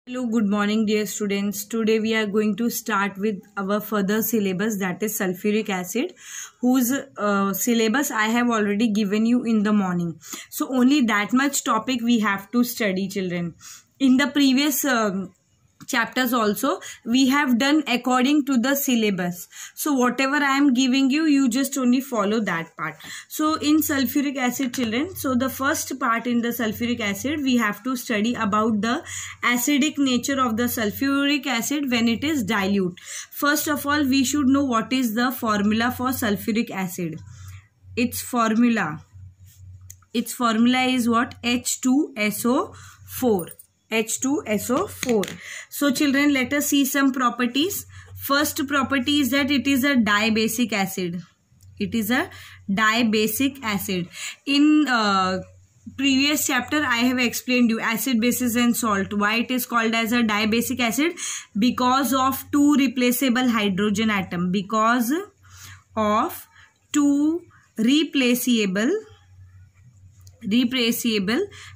Hello, good morning dear students. Today we are going to start with our further syllabus, that is sulfuric acid, whose syllabus I have already given you in the morning. So only that much topic we have to study, children. In the previous chapters also we have done according to the syllabus. So whatever I am giving you, you just only follow that part. So in sulfuric acid, children, so the first part in the sulfuric acid, we have to study about the acidic nature of the sulfuric acid when it is dilute. First of all, we should know what is the formula for sulfuric acid. Its formula is what? H2SO4. H2SO4. So children, let us see some properties. First property is that it is a dibasic acid. It is a dibasic acid. In previous chapter I have explained you acid, basis and salt. Why it is called as a dibasic acid? Because of two replaceable hydrogen atom. Because of two replaceable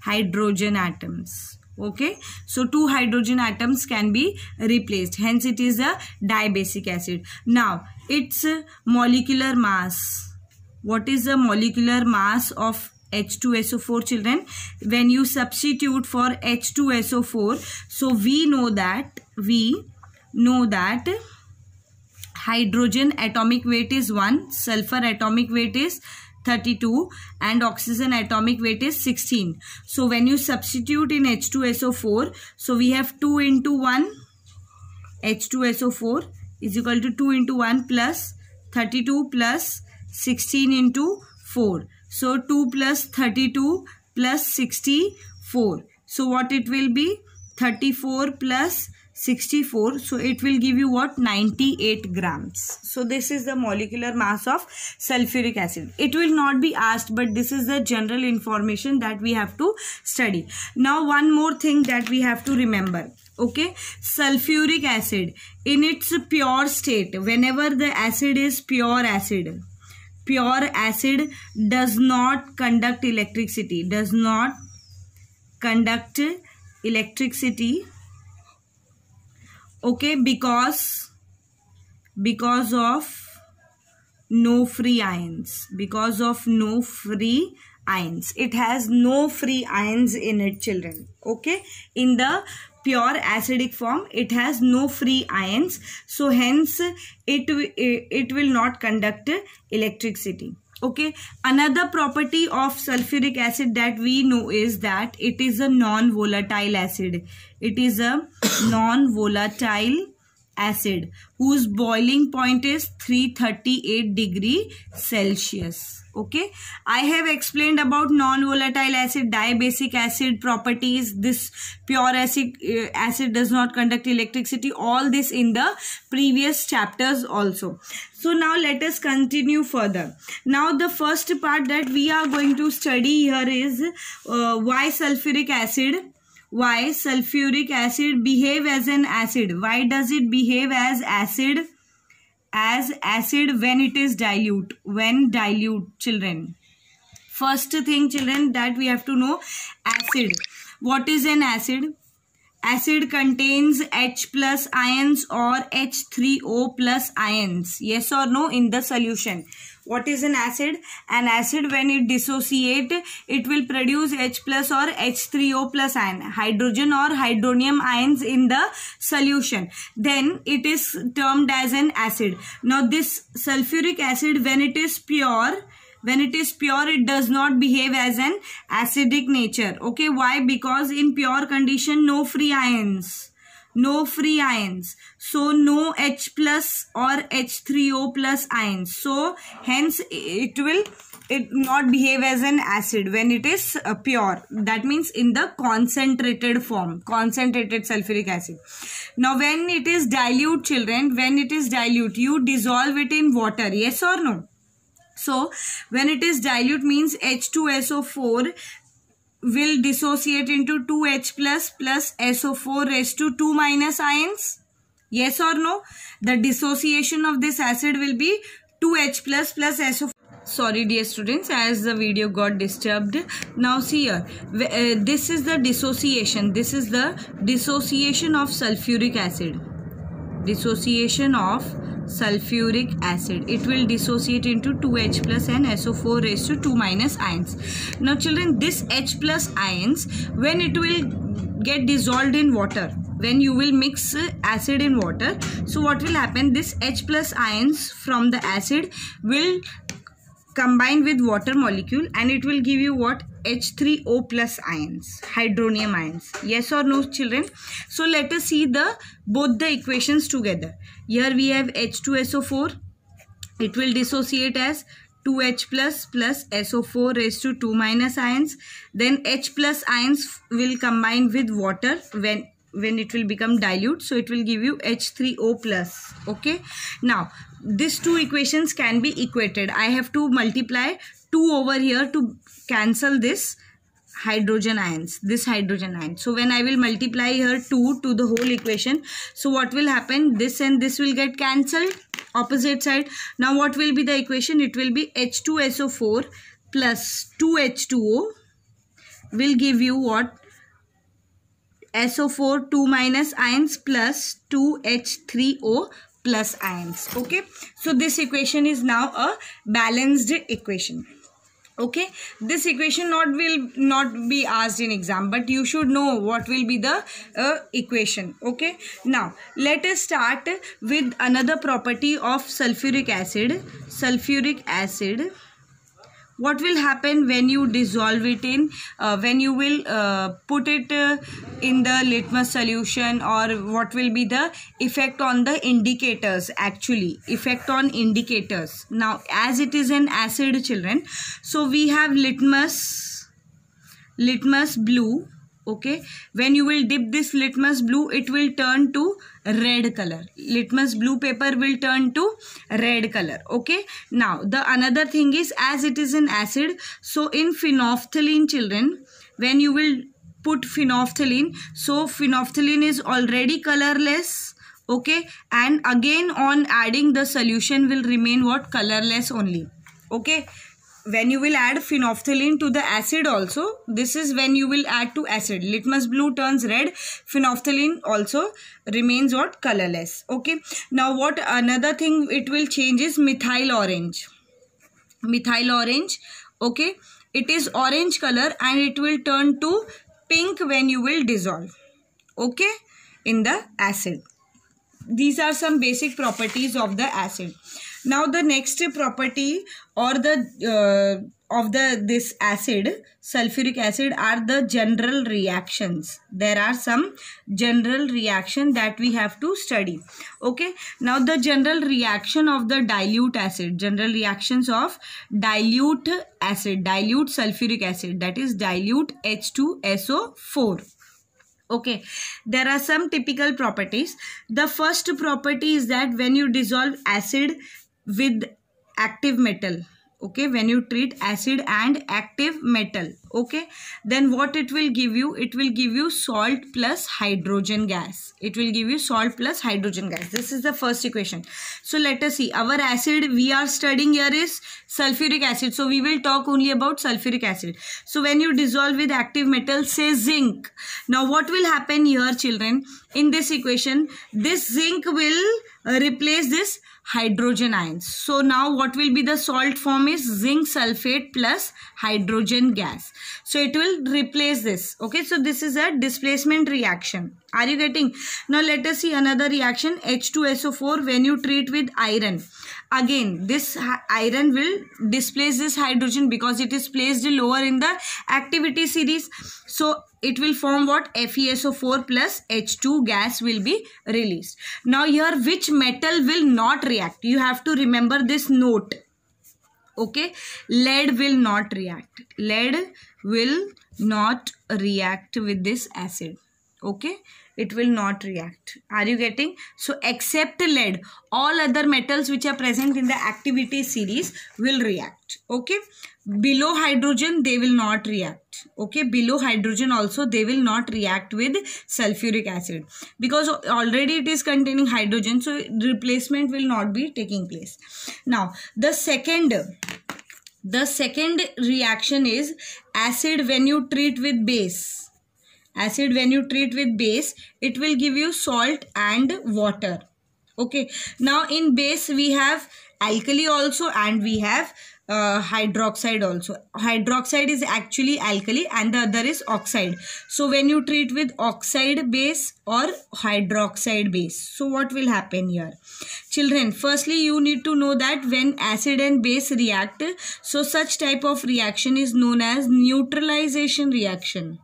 hydrogen atoms. Okay, so two hydrogen atoms can be replaced, hence it is a dibasic acid. Now its molecular mass. What is the molecular mass of H2SO4, children? When you substitute for H2SO4, so we know that hydrogen atomic weight is 1, sulfur atomic weight is 32 and oxygen atomic weight is 16. So when you substitute in H2SO4, so we have 2 into 1, H2SO4 is equal to 2 into 1 plus 32 plus 16 into 4. So 2 plus 32 plus 64. So what it will be? 34 plus 64. So it will give you what? 98 grams. So this is the molecular mass of sulfuric acid. It will not be asked, but this is the general information that we have to study. Now one more thing that we have to remember. Okay, sulfuric acid in its pure state, whenever the acid is pure acid does not conduct electricity. Okay, because of no free ions. It has no free ions in it, children. Okay, in the pure acidic form it has no free ions, so hence it will not conduct electricity. Okay, another property of sulfuric acid that we know is that it is a non-volatile acid. It is a non-volatile acid whose boiling point is 338 degree Celsius. Okay, I have explained about non-volatile acid, dibasic acid properties. This pure acid does not conduct electricity. All this in the previous chapters also. So now let us continue further. Now the first part that we are going to study here is why sulfuric acid behave as an acid. Why does it behave as acid? When it is dilute. When dilute, children. First thing, children, that we have to know, acid. What is an acid? Acid contains H plus ions or H3O plus ions. Yes or no in the solution. What is an acid? An acid, when it dissociate, it will produce H plus or H3O plus ion, hydrogen or hydronium ions in the solution. Then it is termed as an acid. Now this sulfuric acid, when it is pure, it does not behave as an acidic nature. Okay, why? Because in pure condition, no free ions. So no H plus or H3O plus ions. So hence it not behave as an acid when it is pure. That means in the concentrated form, concentrated sulfuric acid. Now when it is dilute, children, you dissolve it in water. Yes or no? So when it is dilute means H2SO4 will dissociate into 2H plus SO4 raised to 2 minus ions. Yes or no? The dissociation of this acid will be 2H plus SO4. Sorry dear students, as the video got disturbed. Now see here, this is the dissociation. This is the dissociation of sulfuric acid. Dissociation of sulfuric acid. It will dissociate into 2H plus and SO4 raised to 2 minus ions. Now children, this H plus ions, when it will get dissolved in water, when you will mix acid in water, so what will happen, this H plus ions from the acid will combine with water molecule and it will give you what? H3O plus ions, hydronium ions. Yes or no children? So let us see both the equations together. Here we have H2SO4. It will dissociate as 2H plus SO4 raised to 2 minus ions. Then H plus ions will combine with water when it will become dilute, so it will give you H3O plus. Okay, now these two equations can be equated. I have to multiply 2 over here to cancel this hydrogen ions, so when I will multiply here 2 to the whole equation, so what will happen, this and this will get cancelled, opposite side. Now what will be the equation? It will be H2SO4 plus 2H2O will give you what? SO4 2 minus ions plus 2H3O plus ions. Okay, so this equation is now a balanced equation. Okay, this equation will not be asked in exam, but you should know what will be the equation. Okay, now let us start with another property of sulfuric acid. Sulfuric acid, what will happen when you dissolve it in, when you will put it in the litmus solution, or what will be the effect on the indicators, actually effect on indicators. Now as it is an acid children, so we have litmus blue. Okay, when you will dip this litmus blue, it will turn to red color. Litmus blue paper will turn to red color. Okay, now the another thing is, as it is an acid, so in phenolphthalein children, when you will put phenolphthalein, so phenolphthalein is already colorless. Okay, and again on adding the solution will remain what? Colorless only. Okay, when you will add phenolphthalein to the acid also, this is when you will add to acid, litmus blue turns red, phenolphthalein also remains what? Colorless. Okay, now what another thing it will change is methyl orange. Methyl orange, okay, it is orange color and it will turn to pink when you will dissolve, okay, in the acid. These are some basic properties of the acid. Now the next property or this acid, sulfuric acid, are the general reactions. There are some general reaction that we have to study. Okay, now the general reaction of the dilute acid, general reactions of dilute acid, dilute sulfuric acid, that is dilute H2SO4. Okay, there are some typical properties. The first property is that when you dissolve acid with active metal, okay, when you treat acid and active metal, okay, then what it will give you? It will give you salt plus hydrogen gas. It will give you salt plus hydrogen gas. This is the first equation. So let us see, our acid we are studying here is sulfuric acid, so we will talk only about sulfuric acid. So when you dissolve with active metal, say zinc, now what will happen here children? In this equation, this zinc will replace this hydrogen ions. So now what will be the salt form is zinc sulfate plus hydrogen gas. So it will replace this. Okay, so this is a displacement reaction. Are you getting? Now let us see another reaction, H2SO4, when you treat with iron. Again, this iron will displace this hydrogen because it is placed lower in the activity series. So it will form what? FeSO4 plus H2 gas will be released. Now here, which metal will not react? You have to remember this note. Okay, lead will not react. Lead will not react with this acid. Okay, it will not react. Are you getting? So except lead, all other metals which are present in the activity series will react. Okay, below hydrogen they will not react. Okay, below hydrogen also they will not react with sulfuric acid because already it is containing hydrogen, so replacement will not be taking place. Now the second The second reaction is acid when you treat with base. Acid when you treat with base, it will give you salt and water. Okay. Now in base we have alkali also and we have hydroxide also. Hydroxide is actually alkali and the other is oxide. So when you treat with oxide base or hydroxide base, so what will happen here? Children, firstly you need to know that when acid and base react, so such type of reaction is known as neutralization reaction.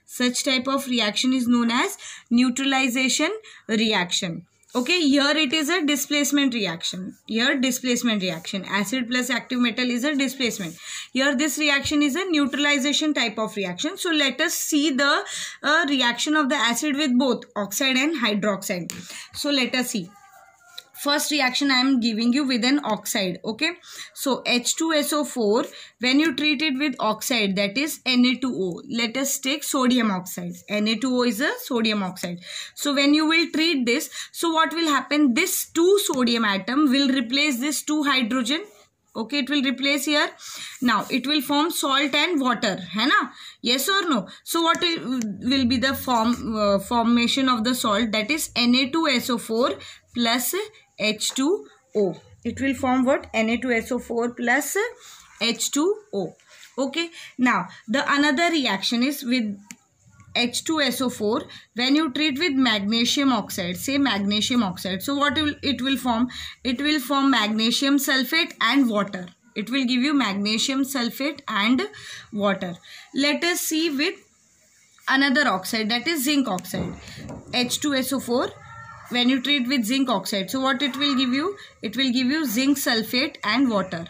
Such type of reaction is known as neutralization reaction. Okay, here it is a displacement reaction. Here displacement reaction. Acid plus active metal is a displacement. Here this reaction is a neutralization type of reaction. So let us see the reaction of the acid with both oxide and hydroxide. So let us see. First reaction I am giving you with an oxide. Okay. So H2SO4, when you treat it with oxide, that is Na2O. Let us take sodium oxide. Na2O is a sodium oxide. So when you will treat this, so what will happen? This 2 sodium atom will replace this 2 hydrogen. Okay, it will replace here. Now it will form salt and water, hai na? Yes or no? So what will be the formation of the salt? That is Na2SO4 plus H2O. It will form what? Na2SO4 plus H2O. Okay. Now the another reaction is with H2SO4 when you treat with magnesium oxide. Say magnesium oxide. So what it will form? It will form magnesium sulfate and water. It will give you magnesium sulfate and water. Let us see with another oxide, that is zinc oxide. H2SO4 when you treat with zinc oxide. So what it will give you? It will give you zinc sulfate and water.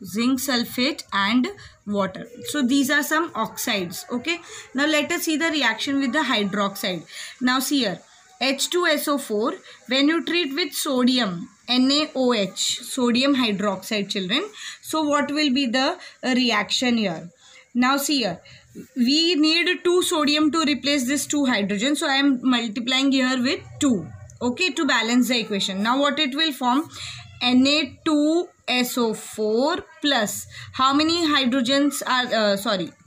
Zinc sulfate and water. So these are some oxides. Okay. Now let us see the reaction with the hydroxide. Now see here. H2SO4 when you treat with sodium, NaOH, sodium hydroxide, children. So what will be the reaction here? Now see here. We need 2 sodium to replace this 2 hydrogen. So I am multiplying here with 2. Okay, to balance the equation. Now what it will form? Na2SO4 plus how many hydrogens are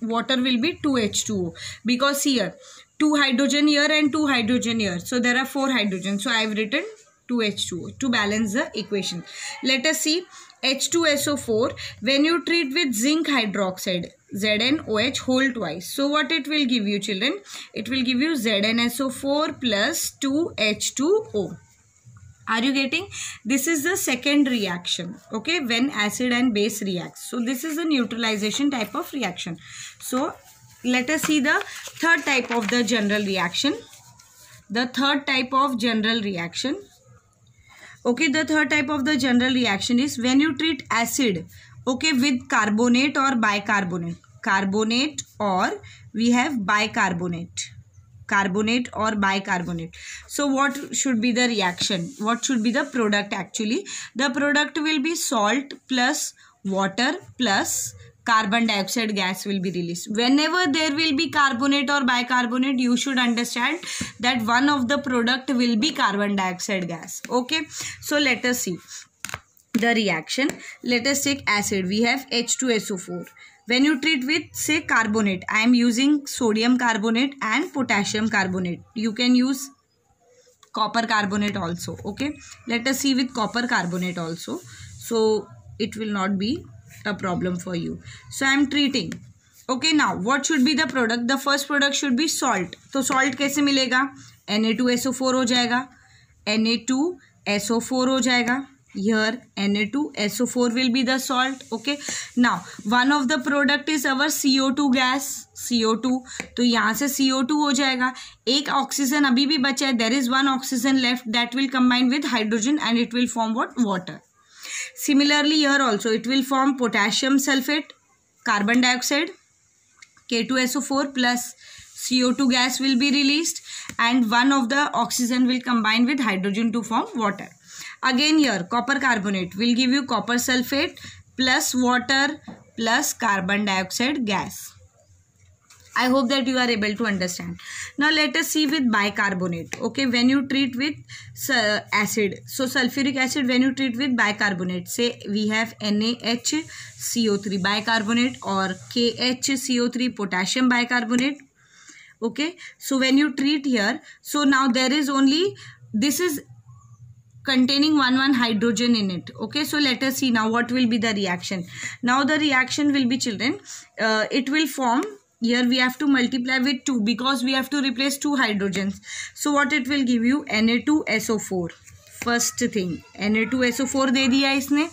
water will be 2H2O, because here 2 hydrogen here and 2 hydrogen here, so there are 4 hydrogens. So I have written 2H2O to balance the equation. Let us see H2SO4 when you treat with zinc hydroxide, ZnOH whole twice. So what it will give you, children? It will give you ZnSO4 plus 2H2O. Are you getting? This is the second reaction. Okay, when acid and base reacts. So this is a neutralization type of reaction. So let us see the third type of the general reaction. The third type of general reaction. Okay, the third type of the general reaction is when you treat acid, okay, with carbonate or bicarbonate. Carbonate or we have bicarbonate. Carbonate or bicarbonate. So what should be the reaction? What should be the product actually? The product will be salt plus water plus carbon dioxide gas will be released. Whenever there will be carbonate or bicarbonate, you should understand that one of the product will be carbon dioxide gas. Okay. So let us see the reaction. Let us take acid. We have H2SO4. When you treat with, say, carbonate, I am using sodium carbonate and potassium carbonate. You can use copper carbonate also. Okay. Let us see with copper carbonate also. So it will not be a problem for you. So I am treating. Okay. Now what should be the product? The first product should be salt. So salt कैसे मिलेगा? Na2SO4 हो जाएगा. Na2SO4 हो जाएगा. Here Na2SO4 will be the salt. Okay. Now one of the product is our CO2 gas. CO2. तो यहाँ से CO2 हो जाएगा. एक ऑक्सीजन अभी भी बचा है. There is one oxygen left that will combine with hydrogen and it will form what? Water. Similarly here also it will form potassium sulfate, carbon dioxide, K2SO4 plus CO2 gas will be released and one of the oxygen will combine with hydrogen to form water. Again here copper carbonate will give you copper sulfate plus water plus carbon dioxide gas. I hope that you are able to understand. Now let us see with bicarbonate. Okay, when you treat with acid, so sulfuric acid, when you treat with bicarbonate, say we have NaHCO3 bicarbonate or KHCO3 potassium bicarbonate. Okay, so when you treat here, so now there is only, this is containing one hydrogen in it. Okay, so let us see now what will be the reaction. Now the reaction will be, children, it will form, here we have to multiply with 2 because we have to replace 2 hydrogens. So what it will give you, Na2SO4. First thing Na2SO4 दे दिया इसने,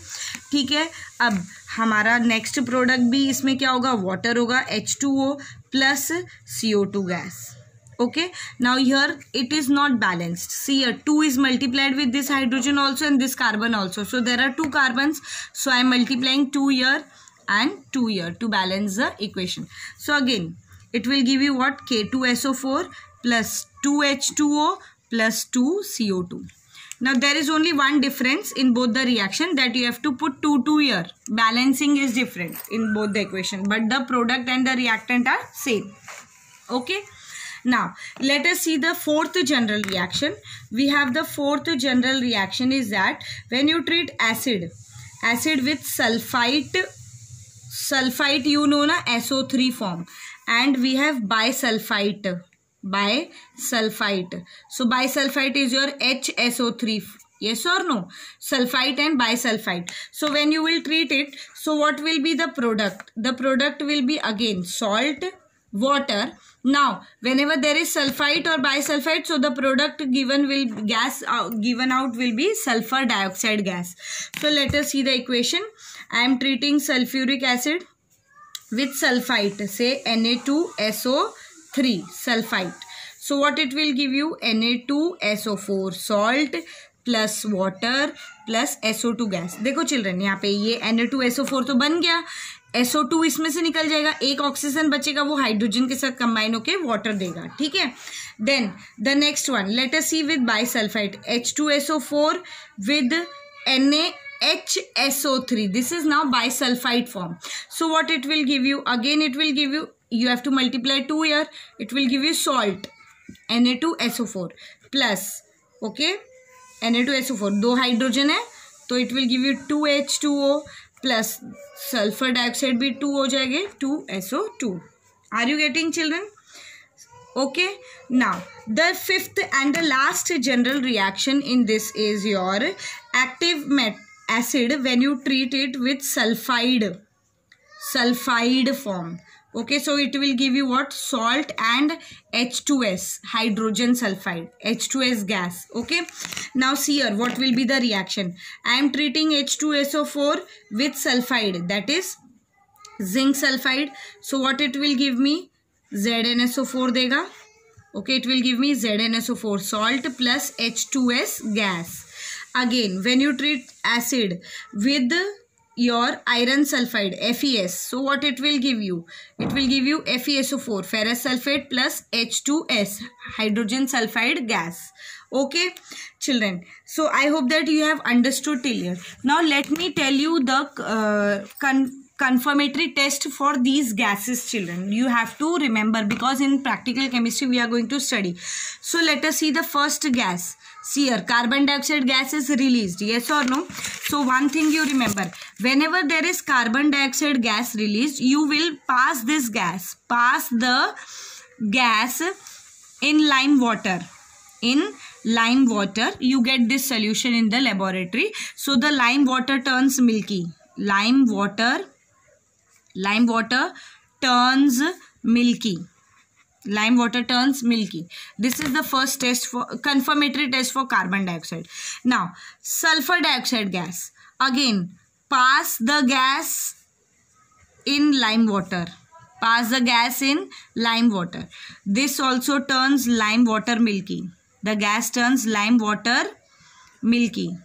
ठीक है. अब हमारा next product भी इसमें क्या होगा, वाटर होगा, H2O plus CO2 gas. Okay, now here it is not balanced. See here, 2 is multiplied with this hydrogen also and this carbon also. So there are 2 carbons. So I am multiplying 2 here and 2 here to balance the equation. So again, it will give you what, K2SO4 plus 2H2O plus 2CO2. Now there is only one difference in both the reaction, that you have to put 2 here. Balancing is different in both the equation, but the product and the reactant are same. Okay. Now let us see the fourth general reaction. We have the fourth general reaction is that when you treat acid with sulfite you know na, SO3 form, and we have bisulfite. So bisulfite is your HSO3, yes or no, sulfite and bisulfite. So when you will treat it, so what will be the product? The product will be again salt, water. Now whenever there is sulfite or bisulfite, so the product given will given out will be sulfur dioxide gas. So let us see the equation. I am treating sulfuric acid with sulfite, say Na2SO3 sulfite. So what it will give you, Na2SO4 salt plus water plus SO2 gas. देखो children, यहाँ पे ये Na2SO4 तो बन गया, SO2 इसमें से निकल जाएगा, एक ऑक्सीजन बचेगा, वो हाइड्रोजन के साथ कंबाइन होके वाटर देगा, ठीक है. Then the next one, let us see with bisulphide, H2SO4 with NaHSO3. This is now bisulfite form. So what it will give you, again it will give you, you have to multiply 2 here, it will give you salt Na2SO4 plus, okay, Na2SO4 दो hydrogen है तो it will give you 2H2O plus sulfur dioxide भी 2 हो जाएंगे, 2SO2. Are you getting, children? Okay, now the fifth and the last general reaction in this is your active acid when you treat it with sulfide form. Okay, so it will give you what, salt and H2S, hydrogen sulfide, H2S gas. Okay, now see here what will be the reaction. I am treating H2SO4 with sulfide, that is zinc sulfide. So what it will give me, ZnSO4 देगा. Okay, it will give me ZnSO4 salt plus H2S gas. Again, when you treat acid with your iron sulfide, FeS, so what it will give you? It will give you FeSO4 ferrous sulfate plus H2S hydrogen sulfide gas. Okay, children, so I hope that you have understood till here. Now let me tell you the confirmatory test for these gases, children. You have to remember because in practical chemistry we are going to study. So let us see the first gas. See here, carbon dioxide gas is released, yes or no? So one thing you remember, whenever there is carbon dioxide gas released, you will pass this gas, in lime water. In lime water, you get this solution in the laboratory. So the lime water turns milky. Lime water turns milky. Lime water turns milky. This is the first test for confirmatory test for carbon dioxide. Now sulfur dioxide gas, again pass the gas in lime water. This also turns lime water milky. The gas turns lime water milky.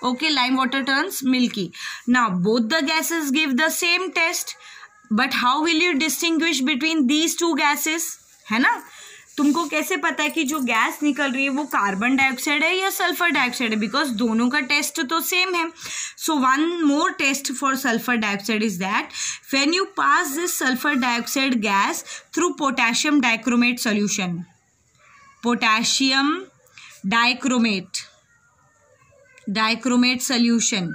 Okay, lime water turns milky. Now both the gases give the same test, but how will you distinguish between these two gases? है ना? तुमको कैसे पता है कि जो gas निकल रही है वो कार्बन डाइऑक्साइड है या सल्फर डाइऑक्साइड है? बिकॉज दोनों का टेस्ट तो सेम है. So one more test for sulphur dioxide is that when you pass this sulphur dioxide gas through potassium dichromate solution. Potassium dichromate solution,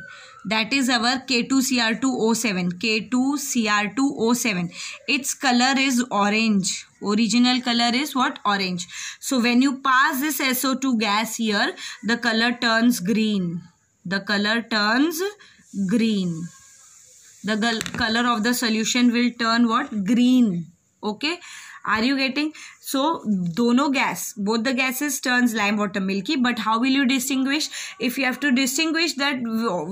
that is our K2Cr2O7. K2Cr2O7, its color is orange. Original color is what? Orange. So when you pass this SO2 gas here, the color turns green. The color turns green. The color of the solution will turn what? Green. Okay, are you getting? So dono gas, both the gases turns lime water milky, but how will you distinguish? If you have to distinguish that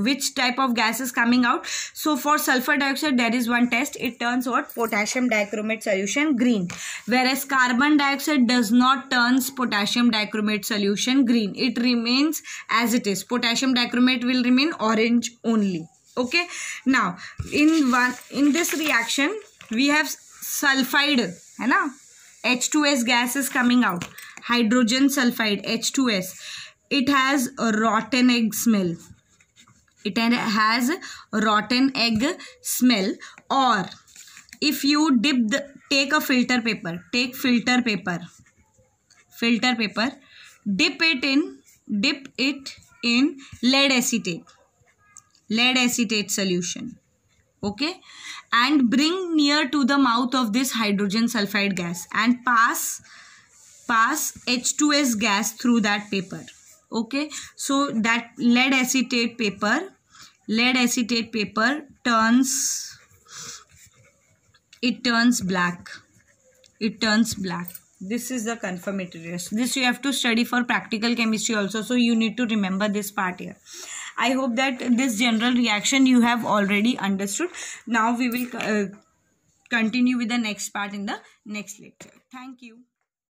which type of gas is coming out, so for sulfur dioxide there is one test, it turns what? Potassium dichromate solution green, whereas carbon dioxide does not turns potassium dichromate solution green. It remains as it is. Potassium dichromate will remain orange only. Okay, now in this reaction we have sulfide, है ना, H2S gas is coming out, hydrogen sulfide, H2S. It has a rotten egg smell. It has rotten egg smell. Or if you take a filter paper, dip it in lead acetate solution. Okay, and bring near to the mouth of this hydrogen sulfide gas and pass H2S gas through that paper. Okay, so that lead acetate paper turns black. This is the confirmatory test. This you have to study for practical chemistry also, so you need to remember this part here. I hope that this general reaction you have already understood. Now we will continue with the next part in the next lecture. Thank you.